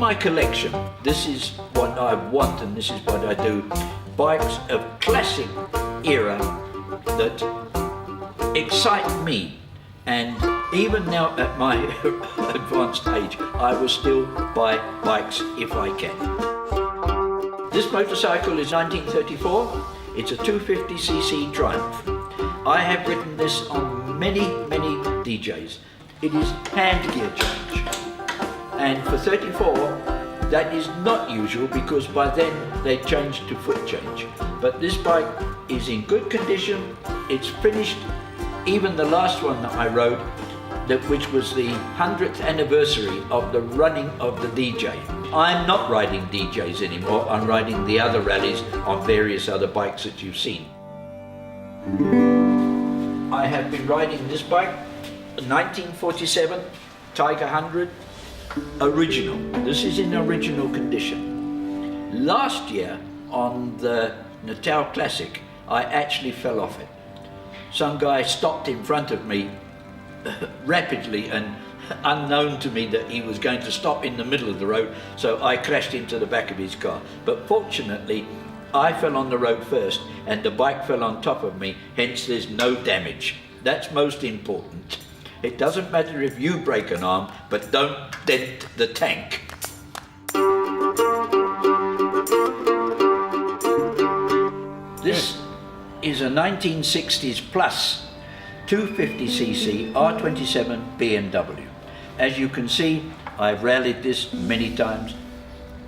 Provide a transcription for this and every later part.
my collection, this is what I want and this is what I do. Bikes of classic era that excite me, and even now at my advanced age, I will still buy bikes if I can. This motorcycle is 1934. It's a 250cc Triumph. I have ridden this on many DJs. It is hand gear change. And for 34, that is not usual because by then they changed to foot change. But this bike is in good condition. It's finished. Even the last one that I rode, which was the 100th anniversary of the running of the DJ. I'm not riding DJs anymore. I'm riding the other rallies on various other bikes that you've seen. I have been riding this bike, 1947 Tiger 100, original. This is in original condition. Last year on the Natal Classic, I actually fell off it. Some guy stopped in front of me rapidly and unknown to me that he was going to stop in the middle of the road, so I crashed into the back of his car. But fortunately, I fell on the road first and the bike fell on top of me, hence there's no damage. That's most important. It doesn't matter if you break an arm, but don't dent the tank. This is a 1960s plus 250cc R27 BMW. As you can see, I've rallied this many times,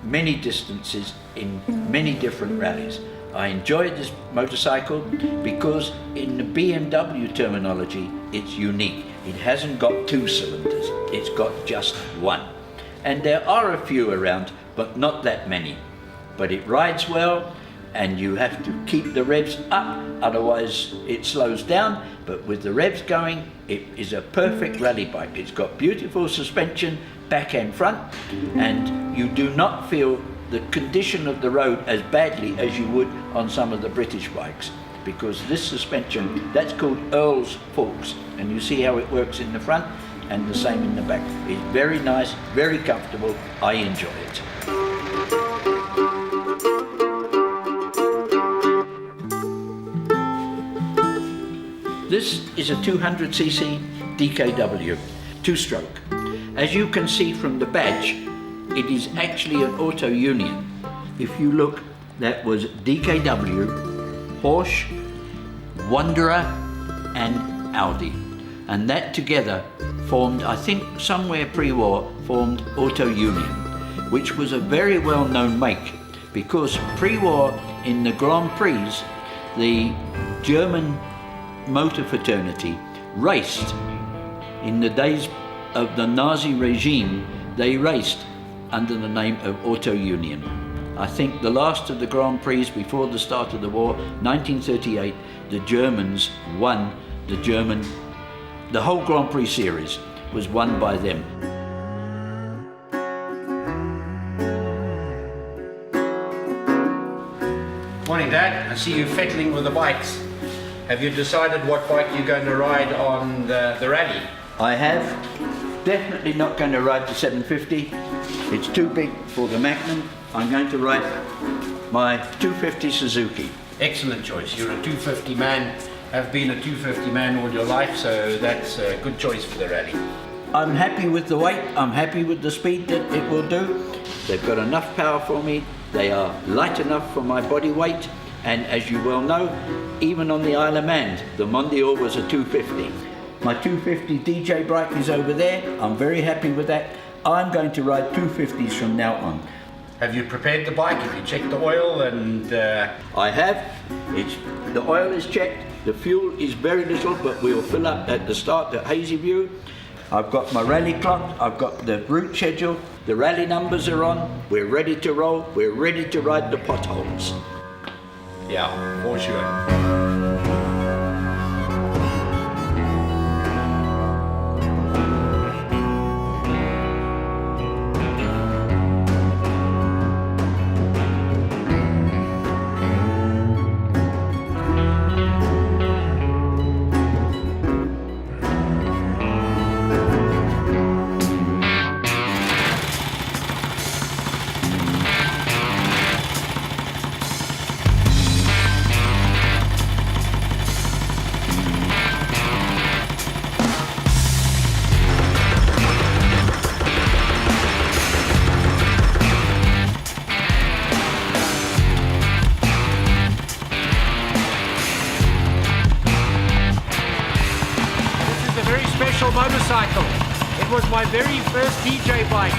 many distances in many different rallies. I enjoyed this motorcycle because in the BMW terminology, it's unique. It hasn't got 2 cylinders, it's got just 1. And there are a few around, but not that many. But it rides well, and you have to keep the revs up, otherwise it slows down. But with the revs going, it is a perfect rally bike. It's got beautiful suspension, back and front, and you do not feel the condition of the road as badly as you would on some of the British bikes, because this suspension, that's called Earl's forks, and you see how it works in the front and the same in the back. It's very nice, very comfortable. I enjoy it. This is a 200cc DKW, 2-stroke. As you can see from the badge, it is actually an auto union. If you look, that was DKW, Porsche, Wanderer and Audi. And that together formed, I think somewhere pre-war, formed Auto Union, which was a very well-known make, because pre-war in the Grand Prix, the German motor fraternity raced. In the days of the Nazi regime, they raced under the name of Auto Union. I think the last of the Grand Prix before the start of the war, 1938, the Germans won the whole Grand Prix series was won by them. Morning, Dad. I see you fiddling with the bikes. Have you decided what bike you're going to ride on the rally? I have. Definitely not going to ride the 750. It's too big for the Magnum. I'm going to ride my 250 Suzuki. Excellent choice. You're a 250 man, have been a 250 man all your life, so that's a good choice for the rally. I'm happy with the weight. I'm happy with the speed that it will do. They've got enough power for me. They are light enough for my body weight. And as you well know, even on the Isle of Man, the Mondial was a 250. My 250 DJ bike is over there. I'm very happy with that. I'm going to ride 250s from now on. Have you prepared the bike? Have you checked the oil? And I have. The oil is checked. The fuel is very little, but we'll fill up at the start at Hazy View. I've got my rally clock. I've got the route schedule. The rally numbers are on. We're ready to roll. We're ready to ride the potholes. Yeah, for sure. motorcycle. It was my very first DJ bike,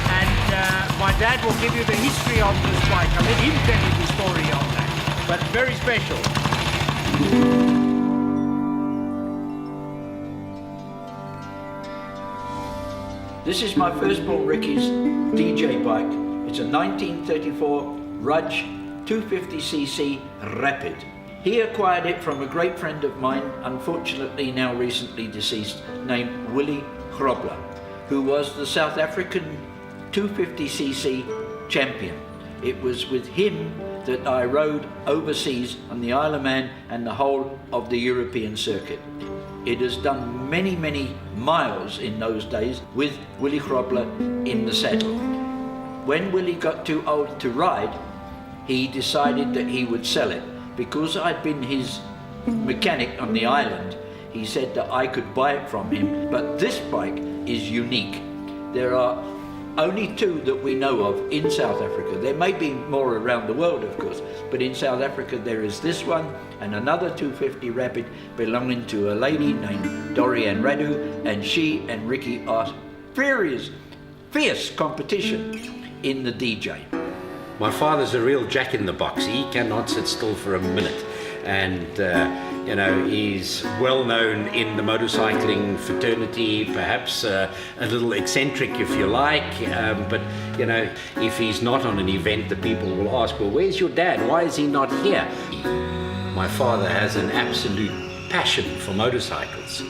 and my dad will give you the history of this bike. I'll let him tell you the story of that, but very special. This is my firstborn Ricky's DJ bike. It's a 1934 Rudge 250cc Rapid. He acquired it from a great friend of mine, unfortunately now recently deceased, named Willie Grobler, who was the South African 250cc champion. It was with him that I rode overseas on the Isle of Man and the whole of the European circuit. It has done many, many miles in those days with Willie Grobler in the saddle. When Willie got too old to ride, he decided that he would sell it. Because I'd been his mechanic on the island, he said that I could buy it from him, but this bike is unique. There are only two that we know of in South Africa. There may be more around the world, of course, but in South Africa there is this one and another 250 Rapid belonging to a lady named Dorianne Radu, and she and Ricky are fierce competition in the DJ. My father's a real jack in the box. He cannot sit still for a minute, and you know, he's well known in the motorcycling fraternity, perhaps a little eccentric if you like, but you know, if he's not on an event, the people will ask, well, where's your dad? Why is he not here? My father has an absolute passion for motorcycles.